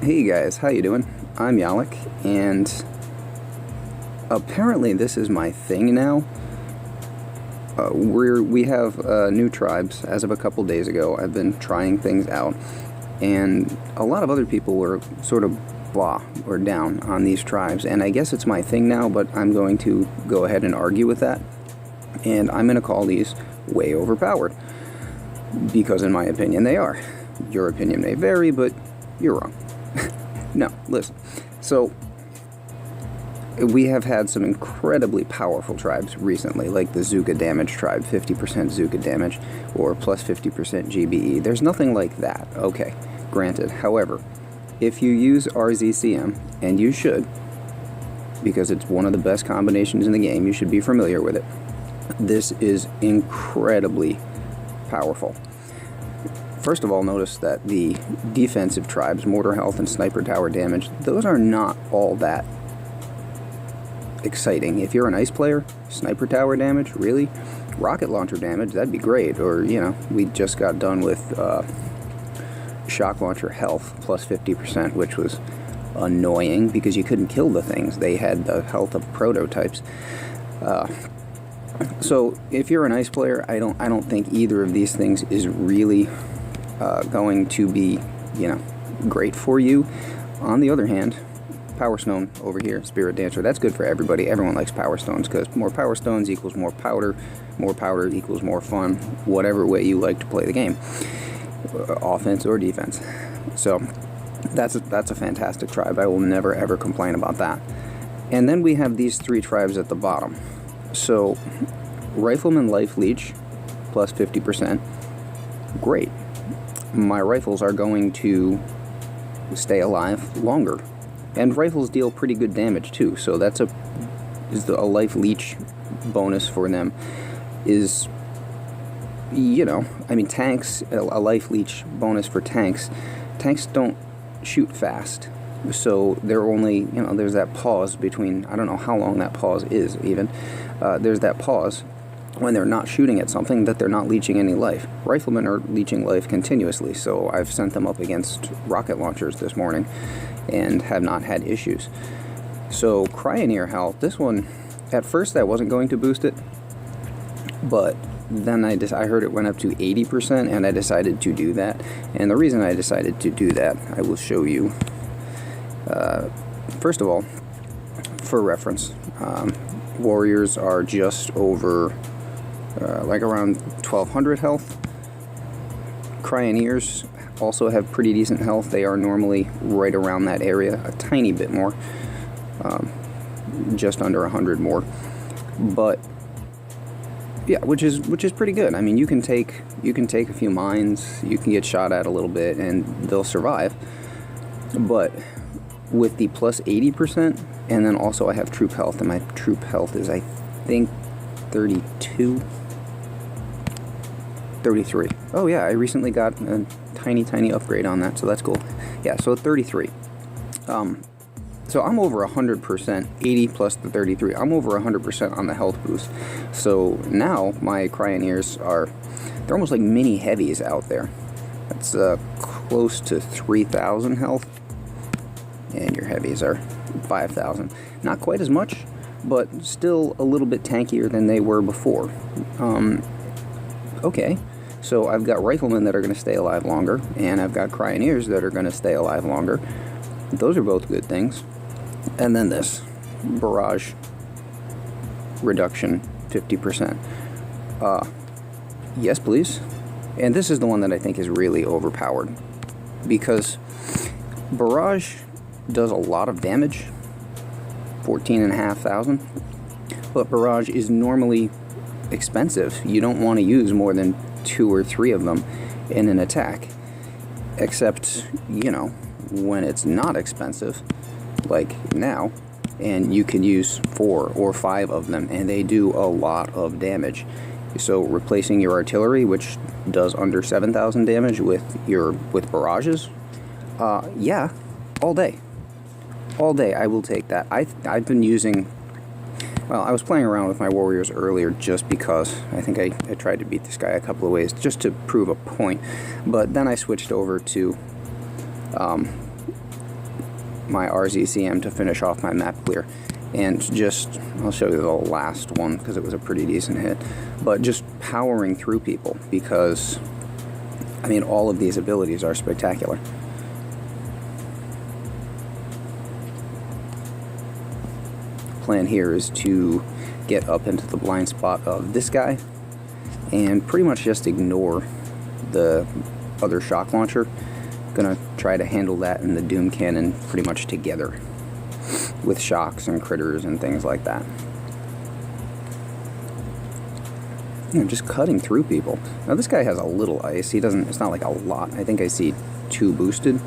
Hey guys, how you doing? I'm Yalik, and apparently this is my thing now. We have new tribes as of a couple days ago. I've been trying things out, and a lot of other people were sort of blah or down on these tribes, and I guess it's my thing now, but I'm going to go ahead and argue with that, and I'm going to call these way overpowered, because in my opinion they are. Your opinion may vary, but you're wrong. No, listen. So, we have had some incredibly powerful tribes recently, like the Zuka damage tribe, 50% Zuka damage, or plus 50% GBE. There's nothing like that, okay, granted. However, if you use RZCM, and you should, because it's one of the best combinations in the game, you should be familiar with it, this is incredibly powerful. First of all, notice that the defensive tribes, mortar health and sniper tower damage, those are not all that exciting. If you're an ice player, sniper tower damage, really? Rocket launcher damage, that'd be great. Or, you know, we just got done with shock launcher health, plus 50%, which was annoying because you couldn't kill the things. They had the health of prototypes. So, if you're an ice player, I don't think either of these things is really going to be, you know, great for you. On the other hand, Power Stone over here, Spirit Dancer, that's good for everybody. Everyone likes Power Stones because more Power Stones equals more powder equals more fun, whatever way you like to play the game, offense or defense. So that's a fantastic tribe. I will never ever complain about that. And then we have these three tribes at the bottom. So Rifleman Life Leech, plus 50%, great. My rifles are going to stay alive longer, and rifles deal pretty good damage too, so that's a life leech bonus for them. Is, you know, I mean, tanks, a life leech bonus for tanks don't shoot fast, so they're only, you know, there's that pause between, I don't know how long that pause is even, there's that pause when they're not shooting at something that they're not leeching any life. Riflemen are leeching life continuously, so I've sent them up against rocket launchers this morning and have not had issues. So Cryoneer health, this one, at first I wasn't going to boost it, but then I heard it went up to 80%, and I decided to do that. And the reason I decided to do that, I will show you. First of all, for reference, warriors are just over like around 1200 health. Cryoneers also have pretty decent health. They are normally right around that area, a tiny bit more, just under 100 more. But yeah, which is pretty good. I mean, you can take a few mines, you can get shot at a little bit, and they'll survive. But with the plus 80%, and then also I have troop health, and my troop health is, I think, 32. 33. Oh yeah, I recently got a tiny upgrade on that, so that's cool. Yeah, so 33. So I'm over 100%, 80 plus the 33. I'm over 100% on the health boost. So now my Cryoneers they're almost like mini heavies out there. That's close to 3,000 health, and your heavies are 5,000. Not quite as much, but still a little bit tankier than they were before. Okay. So I've got riflemen that are going to stay alive longer, and I've got Cryoneers that are going to stay alive longer. Those are both good things. And then this, barrage reduction, 50%. Yes, please. And this is the one that I think is really overpowered, because barrage does a lot of damage, 14,500, but barrage is normally expensive. You don't want to use more than 2 or 3 of them in an attack, except, you know, when it's not expensive, like now, and you can use 4 or 5 of them, and they do a lot of damage. So replacing your artillery, which does under 7,000 damage, with barrages, yeah, all day I will take that. I've been using, well, I was playing around with my warriors earlier just because I think I tried to beat this guy a couple of ways just to prove a point, but then I switched over to my RZCM to finish off my map clear. And just, I'll show you the last one because it was a pretty decent hit. But just powering through people because, I mean, all of these abilities are spectacular. Plan here is to get up into the blind spot of this guy and pretty much just ignore the other shock launcher. Gonna try to handle that and the Doom Cannon pretty much together with shocks and critters and things like that. You know, just cutting through people. Now this guy has a little ice. He doesn't, it's not like a lot. I think I see 2 boosted.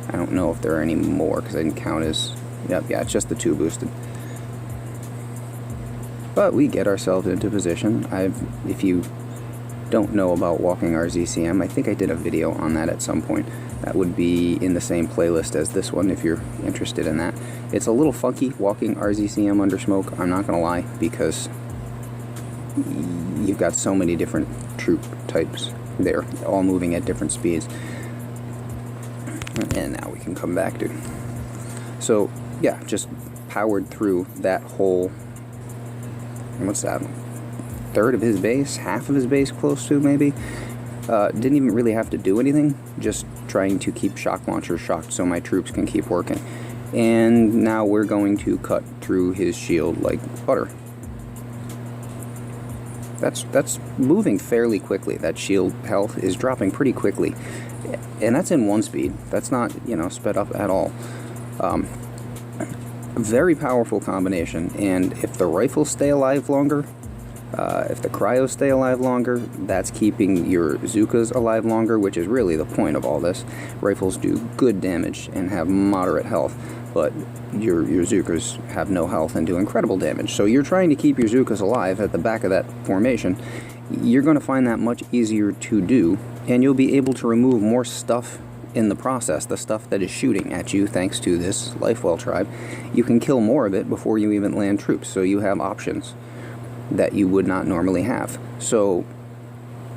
I don't know if there are any more because I didn't count his, yep, yeah, it's just the 2 boosted. But we get ourselves into position. If you don't know about walking RZCM, I think I did a video on that at some point. That would be in the same playlist as this one if you're interested in that. It's a little funky walking RZCM under smoke, I'm not gonna lie, because you've got so many different troop types there, all moving at different speeds. And now we can come back to. So yeah, just powered through that whole, what's that, third of his base, half of his base, close to maybe. Didn't even really have to do anything, just trying to keep shock launchers shocked so my troops can keep working. And now we're going to cut through his shield like butter. That's moving fairly quickly. That shield health is dropping pretty quickly, and that's in 1 speed. That's not, you know, sped up at all. Very powerful combination, and if the rifles stay alive longer, if the cryos stay alive longer, that's keeping your Zookas alive longer, which is really the point of all this. Rifles do good damage and have moderate health, but your Zookas have no health and do incredible damage. So you're trying to keep your Zookas alive at the back of that formation. You're going to find that much easier to do, and you'll be able to remove more stuff in the process, the stuff that is shooting at you thanks to this Lifewell tribe. You can kill more of it before you even land troops, so you have options that you would not normally have. So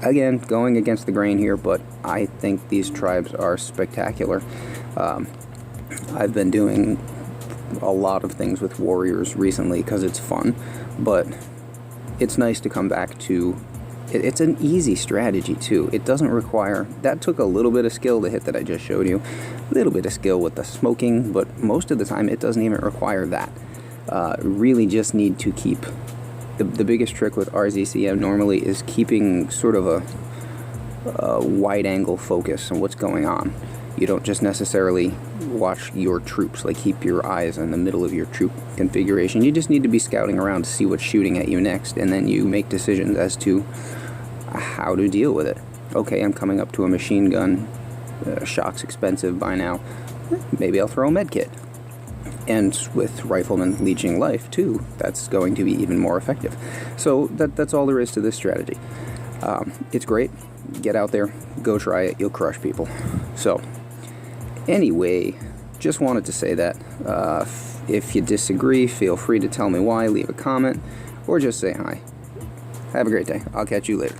again, going against the grain here, but I think these tribes are spectacular. I've been doing a lot of things with warriors recently because it's fun, but it's nice to come back to. It's an easy strategy too. It doesn't require, that took a little bit of skill, the hit that I just showed you, a little bit of skill with the smoking, but most of the time it doesn't even require that. Really just need to keep, the biggest trick with RZCM normally is keeping sort of a wide angle focus on what's going on. You don't just necessarily watch your troops, like keep your eyes in the middle of your troop configuration. You just need to be scouting around to see what's shooting at you next, and then you make decisions as to how to deal with it. Okay, I'm coming up to a machine gun, shock's expensive by now, maybe I'll throw a med kit. And with riflemen leeching life too, that's going to be even more effective. So that's all there is to this strategy. It's great, get out there, go try it, you'll crush people. So anyway, just wanted to say that. If you disagree, feel free to tell me why, leave a comment, or just say hi. Have a great day. I'll catch you later.